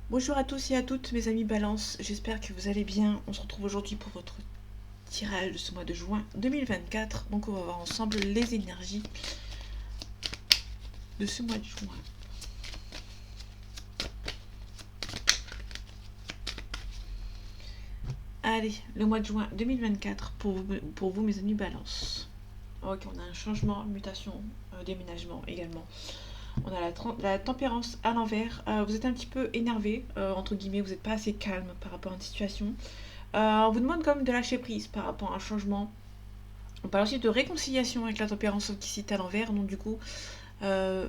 Bonjour à tous et à toutes mes amis Balance, j'espère que vous allez bien. On se retrouve aujourd'hui pour votre tirage de ce mois de juin 2024. Donc on va voir ensemble les énergies de ce mois de juin. Allez, le mois de juin 2024 pour vous mes amis Balance. Ok, on a un changement, mutation, déménagement également. On a la tempérance à l'envers. Vous êtes un petit peu énervé, entre guillemets, vous n'êtes pas assez calme par rapport à une situation. On vous demande quand même de lâcher prise par rapport à un changement. On parle aussi de réconciliation avec la tempérance qui cite à l'envers. Donc du coup, euh,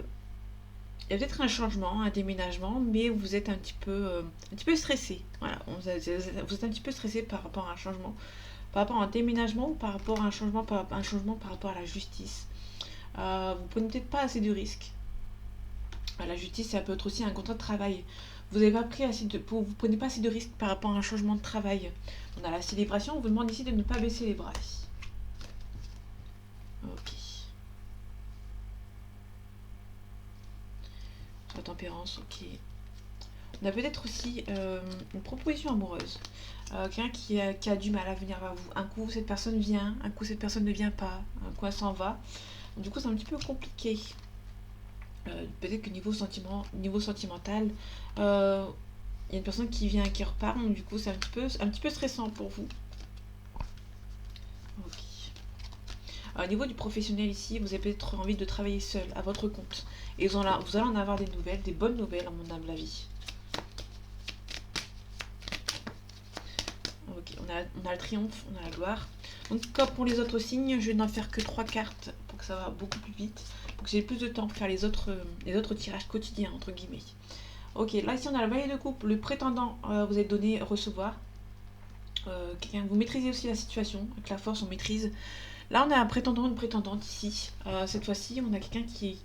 il y a peut-être un changement, un déménagement, mais vous êtes un petit peu stressé. Voilà, vous êtes un petit peu stressé par rapport à un changement, par rapport à un déménagement ou par rapport à un changement par rapport à la justice. Vous prenez peut-être pas assez de risques. La justice, ça peut être aussi un contrat de travail. Vous n'avez pas pris vous prenez pas assez de risques par rapport à un changement de travail. On a la célébration. On vous demande ici de ne pas baisser les bras. Ok. La tempérance, ok. On a peut-être aussi une proposition amoureuse. Quelqu'un qui a du mal à venir vers vous. Un coup, cette personne vient, un coup, cette personne ne vient pas, un coup, elle s'en va. Du coup, c'est un petit peu compliqué. Peut-être que niveau sentimental, il y a une personne qui vient et qui repart. Donc, du coup, c'est un petit peu stressant pour vous. Ok. Au niveau du professionnel ici, vous avez peut-être envie de travailler seul, à votre compte. Et vous allez en avoir des nouvelles, des bonnes nouvelles, à mon humble avis. Ok, on a le triomphe, on a la gloire. Donc comme pour les autres signes, je vais n'en faire que 3 cartes pour que ça va beaucoup plus vite. Pour que j'ai plus de temps pour faire les autres tirages quotidiens, entre guillemets. Ok, là ici on a la vallée de coupe, le prétendant, vous êtes donné recevoir. Vous maîtrisez aussi la situation, avec la force on maîtrise. Là on a un prétendant, une prétendante ici. Cette fois-ci on a quelqu'un qui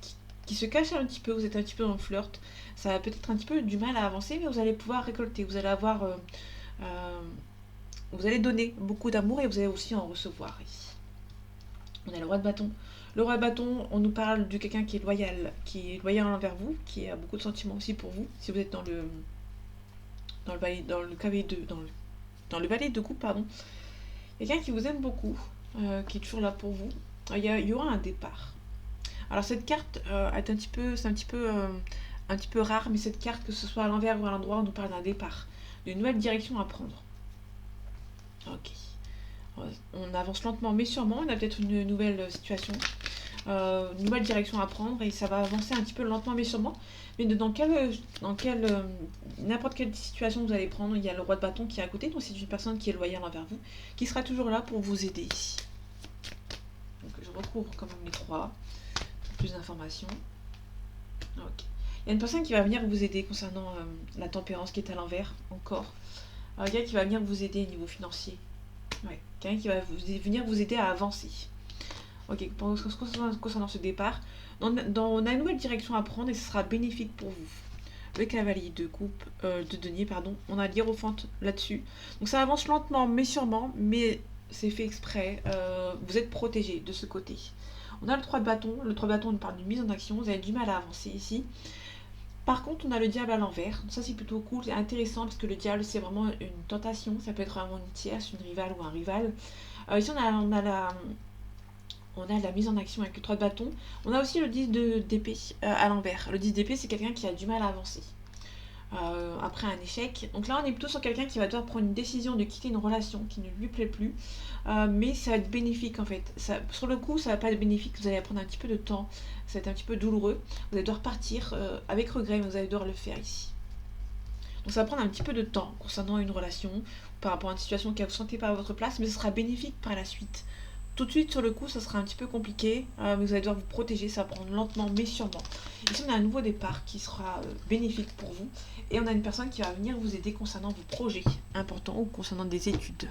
se cache un petit peu, vous êtes un petit peu dans le flirt. Ça va peut-être un petit peu du mal à avancer, mais vous allez pouvoir récolter, vous allez avoir... euh, vous allez donner beaucoup d'amour et vous allez aussi en recevoir ici. On a le roi de bâton. Le roi de bâton, on nous parle de quelqu'un qui est loyal envers vous, qui a beaucoup de sentiments aussi pour vous. Si vous êtes dans le valet de coupe, pardon, quelqu'un qui vous aime beaucoup, qui est toujours là pour vous. Il y aura un départ. Alors cette carte est un petit peu rare, mais cette carte, que ce soit à l'envers ou à l'endroit, on nous parle d'un départ, d'une nouvelle direction à prendre. Ok. On avance lentement mais sûrement, on a peut-être une nouvelle situation, une nouvelle direction à prendre et ça va avancer un petit peu lentement mais sûrement. Mais n'importe quelle situation vous allez prendre, il y a le roi de bâton qui est à côté, donc c'est une personne qui est loyale envers vous, qui sera toujours là pour vous aider. Donc je retrouve quand même les trois, pour plus d'informations. Ok. Il y a une personne qui va venir vous aider concernant la tempérance qui est à l'envers, encore. Quelqu'un qui va venir vous aider au niveau financier. Ouais, quelqu'un qui va venir vous aider à avancer. Ok, concernant ce départ, on a une nouvelle direction à prendre et ce sera bénéfique pour vous. Le cavalier de denier, pardon, on a l'hiérophante là-dessus. Donc ça avance lentement mais sûrement, mais c'est fait exprès. Vous êtes protégé de ce côté. On a le 3 de bâton. Le 3 de bâton, on parle d'une mise en action. Vous avez du mal à avancer ici. Par contre, on a le diable à l'envers. Ça, c'est plutôt cool et intéressant parce que le diable, c'est vraiment une tentation. Ça peut être vraiment une tierce, une rivale ou un rival. Ici, on a la mise en action avec le 3 de bâton. On a aussi le 10 d'épée à l'envers. Le 10 d'épée, c'est quelqu'un qui a du mal à avancer après un échec. Donc là, on est plutôt sur quelqu'un qui va devoir prendre une décision de quitter une relation qui ne lui plaît plus. Mais ça va être bénéfique en fait. Sur le coup, ça va pas être bénéfique. Vous allez prendre un petit peu de temps. Ça va être un petit peu douloureux. Vous allez devoir partir avec regret, mais vous allez devoir le faire ici. Donc ça va prendre un petit peu de temps concernant une relation, par rapport à une situation que vous ne sentez pas à votre place, mais ce sera bénéfique par la suite. Tout de suite sur le coup, ça sera un petit peu compliqué, mais vous allez devoir vous protéger, ça va prendre lentement mais sûrement. Ici, on a un nouveau départ qui sera bénéfique pour vous, et on a une personne qui va venir vous aider concernant vos projets importants ou concernant des études.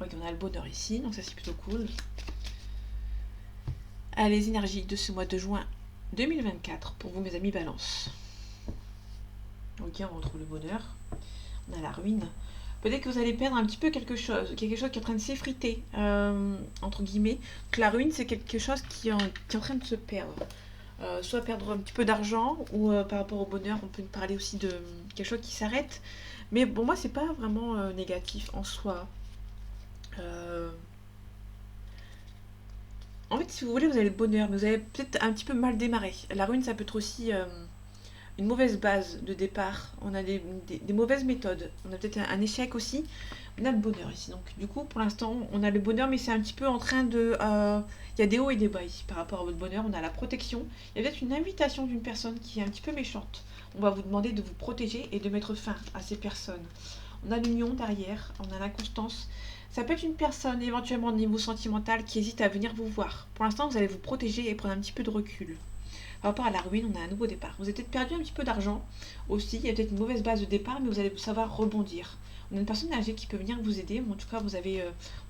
Ok, on a le bonheur ici, donc ça c'est plutôt cool. Les énergies de ce mois de juin 2024 pour vous mes amis Balance. Ok, on retrouve le bonheur. On a la ruine. Peut-être que vous allez perdre un petit peu quelque chose qui est en train de s'effriter, entre guillemets. Donc la ruine, c'est quelque chose qui est en train de se perdre. Soit perdre un petit peu d'argent, ou par rapport au bonheur, on peut parler aussi de quelque chose qui s'arrête. Mais bon, moi, c'est pas vraiment négatif en soi. Euh, En fait, si vous voulez, vous avez le bonheur, mais vous avez peut-être un petit peu mal démarré. La ruine, ça peut être aussi une mauvaise base de départ. On a des mauvaises méthodes. On a peut-être un échec aussi. On a le bonheur ici. Donc, du coup, pour l'instant, on a le bonheur, mais c'est un petit peu en train de. Il y a des hauts et des bas ici par rapport à votre bonheur. On a la protection. Il y a peut-être une invitation d'une personne qui est un petit peu méchante. On va vous demander de vous protéger et de mettre fin à ces personnes. On a l'union derrière, on a l'inconstance. Ça peut être une personne, éventuellement au niveau sentimental, qui hésite à venir vous voir. Pour l'instant, vous allez vous protéger et prendre un petit peu de recul. Par rapport à la ruine, on a un nouveau départ. Vous avez peut-être perdu un petit peu d'argent aussi. Il y a peut-être une mauvaise base de départ, mais vous allez savoir rebondir. On a une personne âgée qui peut venir vous aider. En tout cas, vous avez,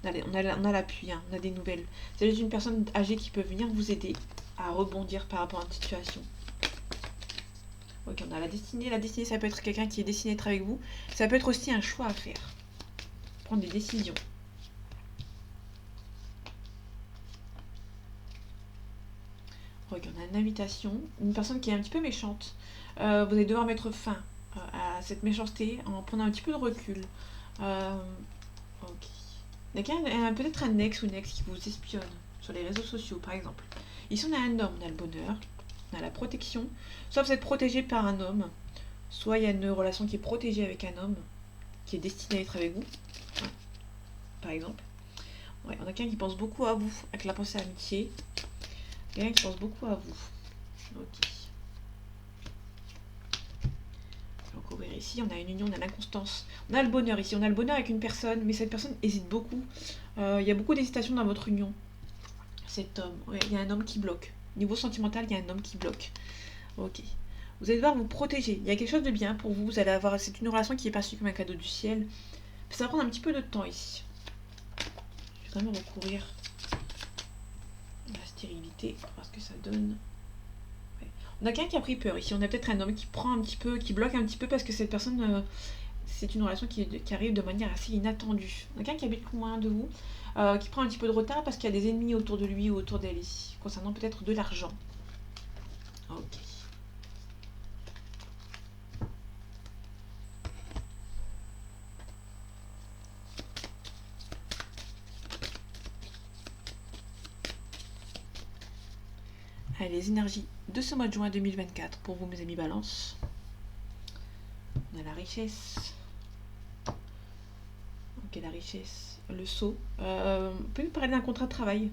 on a l'appui, hein, on a des nouvelles. Vous avez une personne âgée qui peut venir vous aider à rebondir par rapport à une situation. Ok, on a la destinée. La destinée, ça peut être quelqu'un qui est destiné à être avec vous. Ça peut être aussi un choix à faire. Prendre des décisions. Ok, on a une invitation. Une personne qui est un petit peu méchante. Vous allez devoir mettre fin à cette méchanceté en prenant un petit peu de recul. Euh, ok. Peut-être un ex ou une ex qui vous espionne sur les réseaux sociaux, par exemple. Ici, on a un homme, on a le bonheur, on a la protection. Soit vous êtes protégé par un homme, soit il y a une relation qui est protégée avec un homme qui est destiné à être avec vous, ouais, par exemple. Ouais, on a quelqu'un qui pense beaucoup à vous, avec la pensée amitié. Quelqu'un qui pense beaucoup à vous. Ok. Donc on va ouvrir ici, on a une union, on a l'inconstance. On a le bonheur ici, on a le bonheur avec une personne, mais cette personne hésite beaucoup. Il y a beaucoup d'hésitation dans votre union. Cet homme, ouais, il y a un homme qui bloque. Niveau sentimental, il y a un homme qui bloque. Ok. Vous allez devoir vous protéger. Il y a quelque chose de bien pour vous. Vous allez avoir. C'est une relation qui est perçue comme un cadeau du ciel. Ça va prendre un petit peu de temps ici. Je vais quand même recourir à la stérilité pour voir ce que ça donne. Ouais. On a quelqu'un qui a pris peur ici. On a peut-être un homme qui prend un petit peu, qui bloque un petit peu parce que cette personne, c'est une relation qui arrive de manière assez inattendue. On a quelqu'un qui habite loin de vous, qui prend un petit peu de retard parce qu'il y a des ennemis autour de lui ou autour d'elle ici, concernant peut-être de l'argent. Ok. Allez, les énergies de ce mois de juin 2024 pour vous, mes amis Balance. On a la richesse. Ok, la richesse. Le sceau. On peut nous parler d'un contrat de travail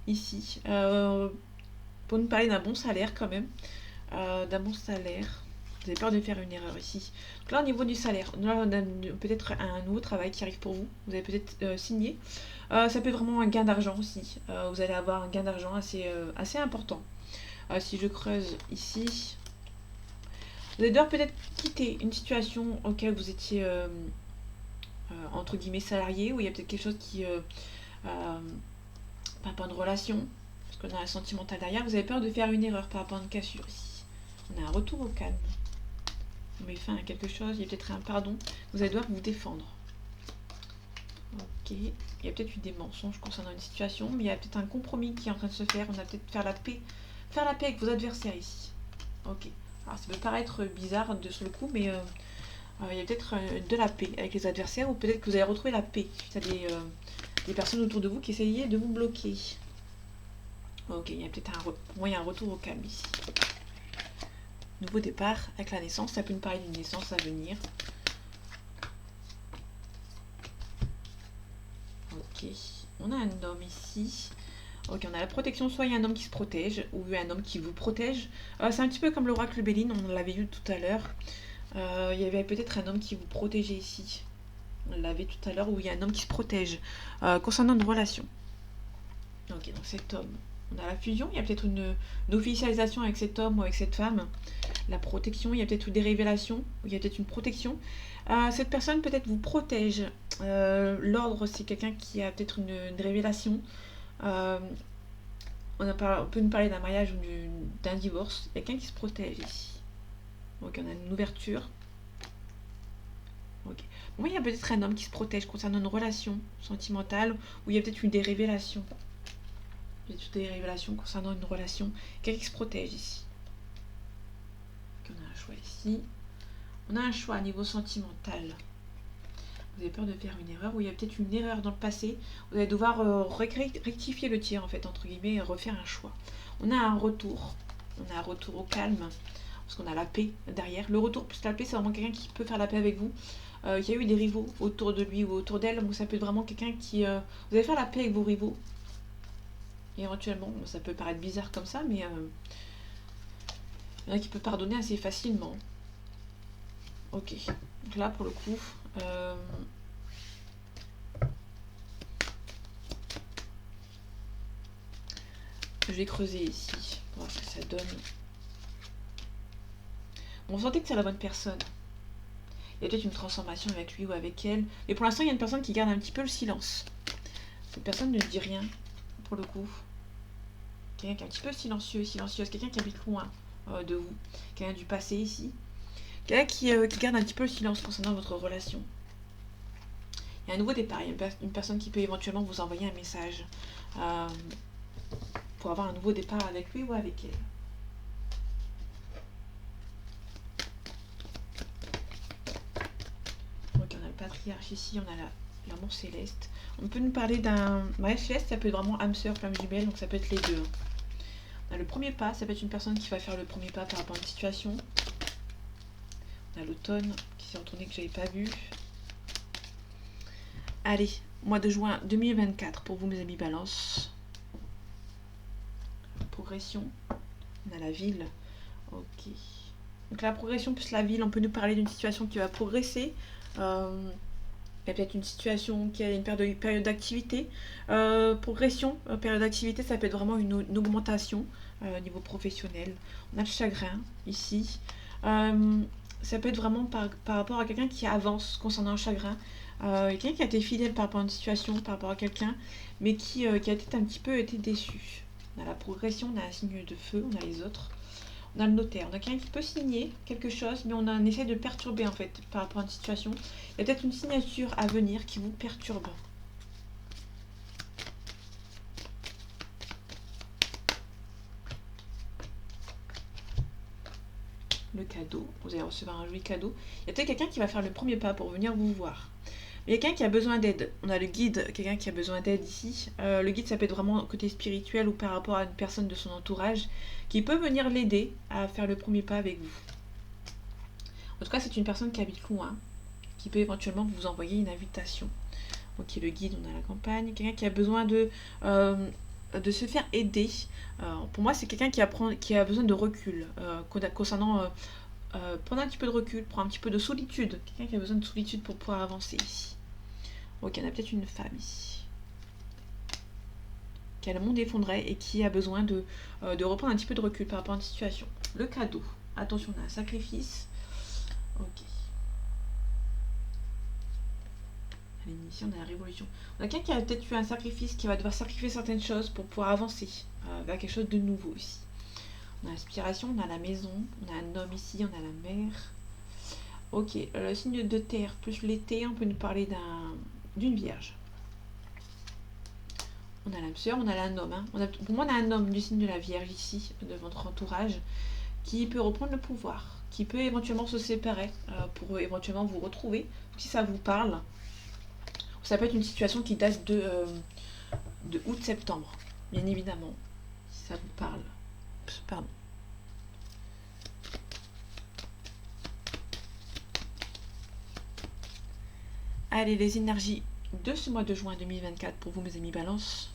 ici. Pour nous parler d'un bon salaire quand même. D'un bon salaire. Vous avez peur de faire une erreur ici. Donc là, au niveau du salaire, là, on a peut-être un nouveau travail qui arrive pour vous. Vous avez peut-être signé. Ça peut être vraiment un gain d'argent aussi. Vous allez avoir un gain d'argent assez important. Si je creuse ici, vous allez devoir peut-être quitter une situation auquel vous étiez entre guillemets salarié, où il y a peut-être quelque chose qui par rapport à une relation, parce qu'on a un sentimental derrière. Vous avez peur de faire une erreur par rapport à une cassure ici. On a un retour au calme. On met fin à quelque chose, il y a peut-être un pardon. Vous allez devoir vous défendre. Ok, il y a peut-être eu des mensonges concernant une situation, mais il y a peut-être un compromis qui est en train de se faire. On a peut-être faire la paix avec vos adversaires ici. Ok, alors ça peut paraître bizarre sur le coup, mais il y a peut-être de la paix avec les adversaires, ou peut-être que vous allez retrouver la paix suite à des personnes autour de vous qui essayaient de vous bloquer. Ok, il y a peut-être un retour au calme ici. Nouveau départ avec la naissance, ça peut nous parler d'une naissance à venir. Ok, on a un homme ici. Ok, on a la protection, soit il y a un homme qui se protège, ou un homme qui vous protège. C'est un petit peu comme l'oracle Béline, on l'avait vu tout à l'heure. Il y avait peut-être un homme qui vous protégeait ici. On l'avait tout à l'heure, où il y a un homme qui se protège concernant une relation. Ok, donc cet homme, on a la fusion, il y a peut-être une officialisation avec cet homme ou avec cette femme. La protection, il y a peut-être des révélations, il y a peut-être une protection. Cette personne peut-être vous protège. L'ordre, c'est quelqu'un qui a peut-être une révélation. On peut nous parler d'un mariage ou d'un divorce. Il y a quelqu'un qui se protège ici. Donc on a une ouverture. Ok. Oui, il y a peut-être un homme qui se protège concernant une relation sentimentale, ou il y a peut-être eu des révélations. Il y a peut-être des révélations concernant une relation. Quelqu'un qui se protège ici. Donc, on a un choix ici. On a un choix à niveau sentimental. Vous avez peur de faire une erreur, ou il y a peut-être une erreur dans le passé. Vous allez devoir rectifier le tir, en fait, entre guillemets, et refaire un choix. On a un retour. On a un retour au calme, parce qu'on a la paix derrière. Le retour plus la paix, c'est vraiment quelqu'un qui peut faire la paix avec vous. Il y a eu des rivaux autour de lui ou autour d'elle, donc ça peut être vraiment quelqu'un qui... vous allez faire la paix avec vos rivaux. Et éventuellement, ça peut paraître bizarre comme ça, mais il y en a qui peut pardonner assez facilement. Ok, donc là pour le coup... je vais creuser ici pour voir ce que ça donne. Bon, vous sentez que c'est la bonne personne. Il y a peut-être une transformation avec lui ou avec elle. Mais pour l'instant, il y a une personne qui garde un petit peu le silence. Cette personne ne dit rien, pour le coup. Quelqu'un qui est un petit peu silencieuse. Quelqu'un qui habite loin de vous. Quelqu'un du passé ici. Quelqu'un qui garde un petit peu le silence concernant votre relation. Il y a un nouveau départ. Il y a une personne qui peut éventuellement vous envoyer un message. Pour avoir un nouveau départ avec lui ou avec elle. Donc on a le patriarche ici, on a l'amour céleste. On peut nous parler d'un mariage céleste, ça peut être vraiment âme sœur, flamme jumelle, donc ça peut être les deux. On a le premier pas, ça peut être une personne qui va faire le premier pas par rapport à une situation. On a l'automne qui s'est retourné que j'avais pas vu. Allez, mois de juin 2024 pour vous mes amis Balance. Progression. On a la ville. Ok. Donc la progression plus la ville, on peut nous parler d'une situation qui va progresser. Il y a peut-être une situation qui a une période d'activité. Progression, période d'activité, ça peut être vraiment une augmentation au niveau professionnel. On a le chagrin ici. Ça peut être vraiment par rapport à quelqu'un qui avance concernant un chagrin. Quelqu'un qui a été fidèle par rapport à une situation, par rapport à quelqu'un, mais qui a peut-être un petit peu été déçu. On a la progression, on a un signe de feu, on a les autres. On a le notaire, on a quelqu'un qui peut signer quelque chose, mais on essaie de perturber en fait par rapport à une situation. Il y a peut-être une signature à venir qui vous perturbe. Le cadeau, vous allez recevoir un joli cadeau. Il y a peut-être quelqu'un qui va faire le premier pas pour venir vous voir. Mais il y a quelqu'un qui a besoin d'aide. On a le guide, quelqu'un qui a besoin d'aide ici. Le guide, ça peut être vraiment côté spirituel ou par rapport à une personne de son entourage qui peut venir l'aider à faire le premier pas avec vous. En tout cas, c'est une personne qui habite loin, qui peut éventuellement vous envoyer une invitation. Ok, le guide, on a la campagne. Quelqu'un qui a besoin de se faire aider. Pour moi, c'est quelqu'un qui a besoin de recul concernant... prendre un petit peu de recul, prendre un petit peu de solitude. Quelqu'un qui a besoin de solitude pour pouvoir avancer ici. Ok, on a peut-être une femme ici. Qui a le monde effondré et qui a besoin de reprendre un petit peu de recul par rapport à une situation. Le cadeau. Attention, on a un sacrifice. Ok. Allez, ici, on a la révolution. On a quelqu'un qui a peut-être eu un sacrifice, qui va devoir sacrifier certaines choses pour pouvoir avancer vers quelque chose de nouveau ici. On a l'inspiration, on a la maison, on a un homme ici, on a la mer. Ok, le signe de terre plus l'été, on peut nous parler d'une vierge. On a l'âme sœur, on a un homme. Hein. Pour moi, on a un homme du signe de la vierge ici, de votre entourage, qui peut reprendre le pouvoir, qui peut éventuellement se séparer pour éventuellement vous retrouver, si ça vous parle. Ça peut être une situation qui date de août-septembre, bien évidemment, si ça vous parle. Pardon. Allez, les énergies de ce mois de juin 2024 pour vous, mes amis Balance.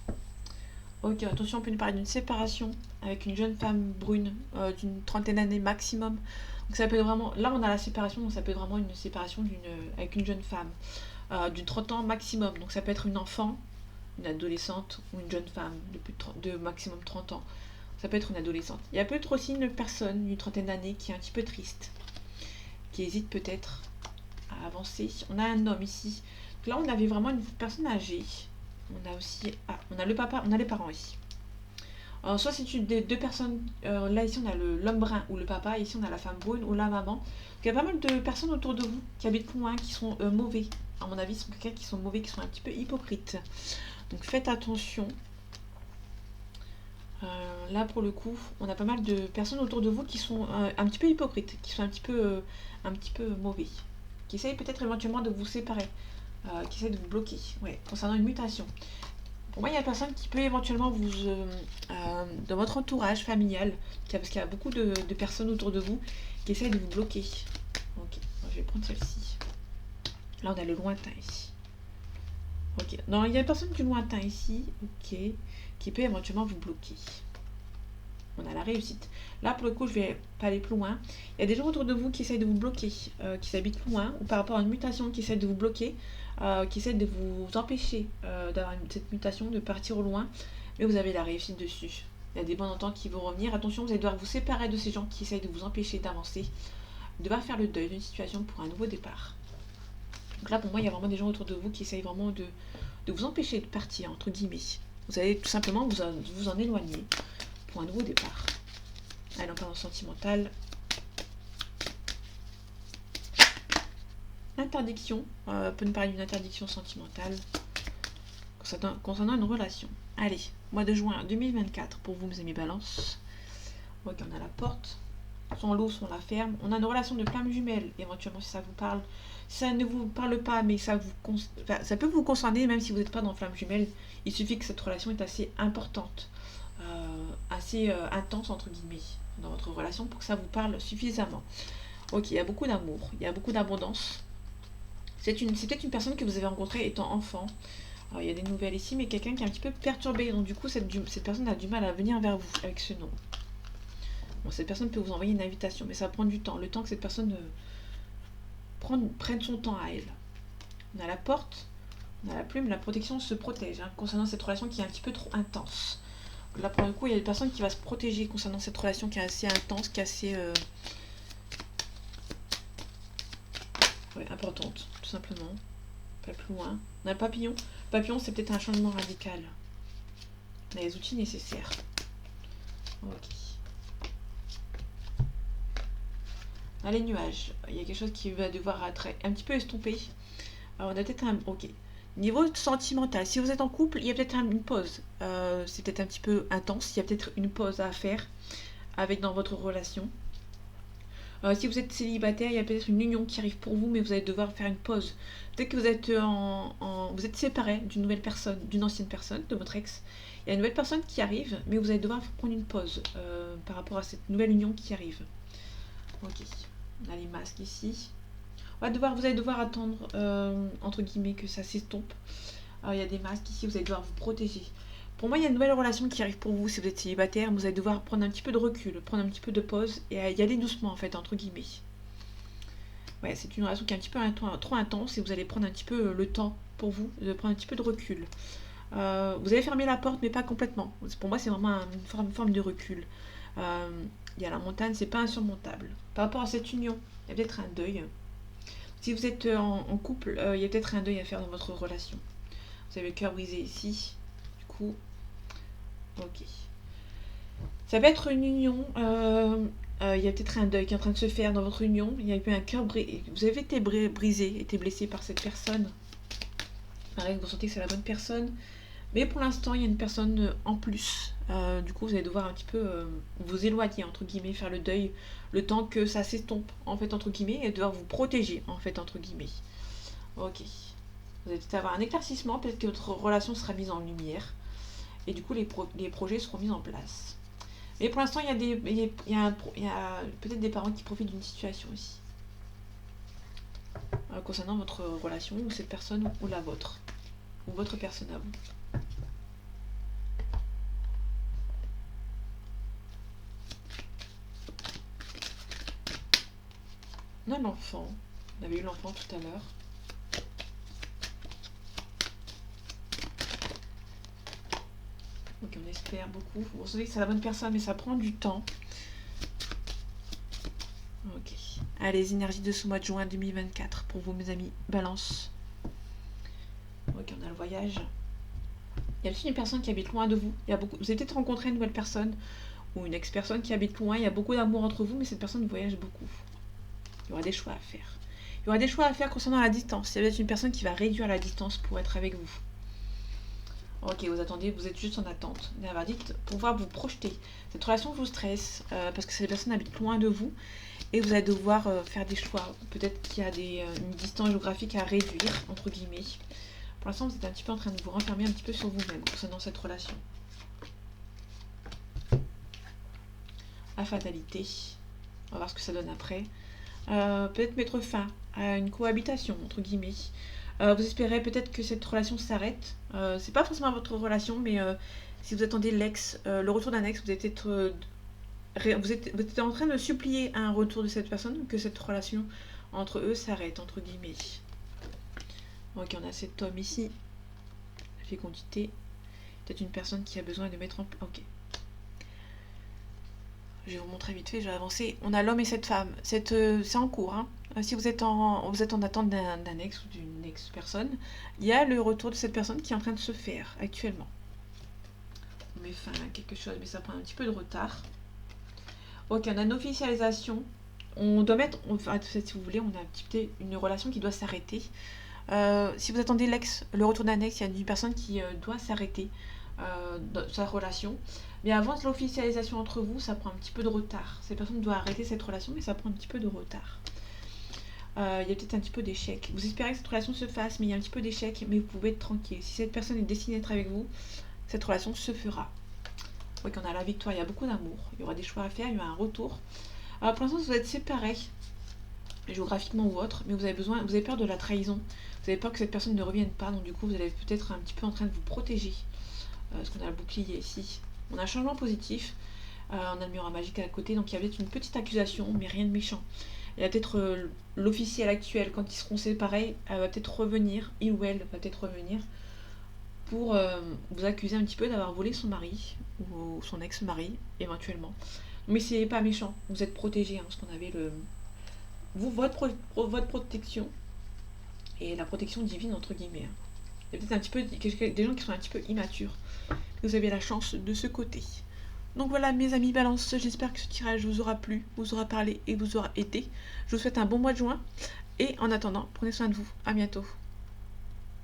Ok, attention, on peut nous parler d'une séparation avec une jeune femme brune d'une trentaine d'années maximum. Donc ça peut être vraiment... Là, on a la séparation, donc ça peut être vraiment une séparation avec une jeune femme d'une 30 ans maximum. Donc ça peut être une enfant, une adolescente ou une jeune femme de maximum 30 ans. Ça peut être une adolescente. Il y a peut-être aussi une personne d'une trentaine d'années qui est un petit peu triste, qui hésite peut-être à avancer. On a un homme ici. Donc là, on avait vraiment une personne âgée. On a aussi... Ah, on a le papa, on a les parents ici. Soit c'est des deux personnes, là ici on a l'homme brun ou le papa, ici on a la femme brune ou la maman. Donc, il y a pas mal de personnes autour de vous qui habitent loin, qui sont mauvais. À mon avis, ce sont quelqu'un qui sont mauvais, qui sont un petit peu hypocrites. Donc faites attention. Là pour le coup, on a pas mal de personnes autour de vous qui sont un petit peu hypocrites, qui sont un petit peu mauvais, qui essayent peut-être éventuellement de vous séparer, qui essayent de vous bloquer, ouais, concernant une mutation. Pour moi, il y a une personne qui peut éventuellement vous, dans votre entourage familial, parce qu'il y a beaucoup de personnes autour de vous qui essayent de vous bloquer. Ok, je vais prendre celle-ci. Là, on a le lointain ici. Ok, non, il y a une personne du lointain ici, ok, qui peut éventuellement vous bloquer. On a la réussite. Là, pour le coup, je vais pas aller plus loin. Il y a des gens autour de vous qui essayent de vous bloquer, qui habitent loin, ou par rapport à une mutation, qui essayent de vous bloquer, qui essayent de vous empêcher d'avoir cette mutation, de partir au loin, mais vous avez la réussite dessus. Il y a des bons ententes qui vont revenir. Attention, vous allez devoir vous séparer de ces gens qui essayent de vous empêcher d'avancer, de devoir faire le deuil d'une situation pour un nouveau départ. Donc là, pour moi, il y a vraiment des gens autour de vous qui essayent vraiment de vous empêcher de partir, entre guillemets. Vous allez tout simplement vous en éloigner pour un nouveau départ. Allez, on part en sentimental. Interdiction. On peut nous parler d'une interdiction sentimentale concernant une relation. Allez, mois de juin 2024 pour vous, mes amis Balance. Ok, on a la porte. Son lot, son la ferme. On a une relation de flamme jumelle, éventuellement si ça vous parle. Si ça ne vous parle pas, mais ça peut vous concerner, même si vous n'êtes pas dans flamme jumelle. Il suffit que cette relation est assez importante, assez intense, entre guillemets, dans votre relation pour que ça vous parle suffisamment. Ok, il y a beaucoup d'amour, il y a beaucoup d'abondance. C'est peut-être une personne que vous avez rencontrée étant enfant. Alors, il y a des nouvelles ici, mais quelqu'un qui est un petit peu perturbé. Donc du coup, cette personne a du mal à venir vers vous avec ce nom. Bon, cette personne peut vous envoyer une invitation, mais ça va prendre du temps. Le temps que cette personne prenne son temps à elle. On a la porte, on a la plume, la protection se protège, concernant cette relation qui est un petit peu trop intense. Là, pour le coup, il y a une personne qui va se protéger concernant cette relation qui est assez intense, qui est assez importante, tout simplement. Pas plus loin. On a le papillon. Le papillon, c'est peut-être un changement radical. On a les outils nécessaires. Ok. On a les nuages. Il y a quelque chose qui va devoir être un petit peu estompé. Alors, on a peut-être un... Ok. Niveau sentimental, si vous êtes en couple, il y a peut-être une pause. C'est peut-être un petit peu intense. Il y a peut-être une pause à faire dans votre relation. Si vous êtes célibataire, il y a peut-être une union qui arrive pour vous, mais vous allez devoir faire une pause. Peut-être que vous êtes vous êtes séparé d'une nouvelle personne, d'une ancienne personne, de votre ex. Il y a une nouvelle personne qui arrive, mais vous allez devoir prendre une pause par rapport à cette nouvelle union qui arrive. Ok. On a les masques ici. Vous allez devoir attendre, entre guillemets, que ça s'estompe. Alors, il y a des masques ici, vous allez devoir vous protéger. Pour moi, il y a une nouvelle relation qui arrive pour vous si vous êtes célibataire. Vous allez devoir prendre un petit peu de recul, prendre un petit peu de pause et y aller doucement, en fait, entre guillemets. Ouais, c'est une relation qui est un petit peu trop intense et vous allez prendre un petit peu le temps pour vous, de prendre un petit peu de recul. Vous allez fermer la porte, mais pas complètement. Pour moi, c'est vraiment une forme de recul. Il y a la montagne, c'est pas insurmontable. Par rapport à cette union, il y a peut-être un deuil. Si vous êtes en couple, il y a peut-être un deuil à faire dans votre relation. Vous avez le cœur brisé ici. Du coup, ok. Ça peut être une union. Il y a peut-être un deuil qui est en train de se faire dans votre union. Il y a eu un cœur brisé. Vous avez été brisé, été blessé par cette personne. Pareil, vous sentez que c'est la bonne personne. Mais pour l'instant, il y a une personne en plus. Du coup, vous allez devoir un petit peu vous éloigner, entre guillemets, faire le deuil, le temps que ça s'estompe, en fait, entre guillemets, et devoir vous protéger, en fait, entre guillemets. Ok. Vous allez peut-être avoir un éclaircissement, peut-être que votre relation sera mise en lumière, et du coup, les projets seront mis en place. Mais pour l'instant, il y a peut-être des parents qui profitent d'une situation aussi. Concernant votre relation, ou cette personne, ou la vôtre. Ou votre personne à vous. On a l'enfant. On avait eu l'enfant tout à l'heure. Ok, on espère beaucoup. Vous savez que c'est la bonne personne, mais ça prend du temps. Ok. Allez, les énergies de ce mois de juin 2024 pour vous, mes amis. Balance. Ok, on a le voyage. Il y a aussi une personne qui habite loin de vous. Vous avez peut-être rencontré une nouvelle personne ou une ex-personne qui habite loin. Il y a beaucoup d'amour entre vous, mais cette personne voyage beaucoup. Il y aura des choix à faire. Il y aura des choix à faire concernant la distance. Il y a peut-être une personne qui va réduire la distance pour être avec vous. Ok, vous attendez, vous êtes juste en attente d'un verdict pour pouvoir vous projeter. Cette relation vous stresse parce que cette personne habite loin de vous et vous allez devoir faire des choix. Peut-être qu'il y a une distance géographique à réduire, entre guillemets. Pour l'instant, vous êtes un petit peu en train de vous renfermer un petit peu sur vous-même concernant cette relation. La fatalité. On va voir ce que ça donne après. Peut-être mettre fin à une cohabitation, entre guillemets. Vous espérez peut-être que cette relation s'arrête. C'est pas forcément votre relation, mais si vous attendez le retour d'un ex, vous êtes en train de supplier un retour de cette personne, que cette relation entre eux s'arrête, entre guillemets. Ok, on a cet homme ici, fécondité. Peut-être une personne qui a besoin de mettre en place. Ok. Je vais vous montrer vite fait, je vais avancer. On a l'homme et cette femme. C'est en cours. Hein. Si vous êtes en attente d'un ex ou d'une ex-personne, il y a le retour de cette personne qui est en train de se faire actuellement. On met fin à quelque chose, mais ça prend un petit peu de retard. Ok, on a une officialisation. On doit mettre, si vous voulez, on a un petit peu une relation qui doit s'arrêter. Si vous attendez le retour d'un ex, il y a une personne qui doit s'arrêter dans sa relation. Mais avant l'officialisation entre vous, ça prend un petit peu de retard. Cette personne doit arrêter cette relation, mais ça prend un petit peu de retard. Il y a peut-être un petit peu d'échec. Vous espérez que cette relation se fasse, mais il y a un petit peu d'échec, mais vous pouvez être tranquille. Si cette personne est destinée à être avec vous, cette relation se fera. Oui, qu'on a la victoire, il y a beaucoup d'amour. Il y aura des choix à faire, il y aura un retour. Pour l'instant, vous êtes séparés, géographiquement ou autre, mais vous avez peur de la trahison. Vous avez peur que cette personne ne revienne pas, donc du coup, vous allez peut-être un petit peu en train de vous protéger. Parce qu'on a le bouclier ici. On a un changement positif. On a le mur magique à côté, donc il y a peut-être une petite accusation, mais rien de méchant. Il y a peut-être l'officiel actuel, quand ils seront séparés, elle va peut-être revenir, il ou elle va peut-être revenir, pour vous accuser un petit peu d'avoir volé son mari, ou son ex-mari, éventuellement. Mais c'est pas méchant, vous êtes protégé, hein, parce qu'on avait votre protection, et la protection divine, entre guillemets. Hein. Il y a peut-être un petit peu des gens qui sont un petit peu immatures. Vous avez la chance de ce côté. Donc voilà mes amis Balance, j'espère que ce tirage vous aura plu, vous aura parlé et vous aura aidé. Je vous souhaite un bon mois de juin et en attendant, prenez soin de vous. À bientôt.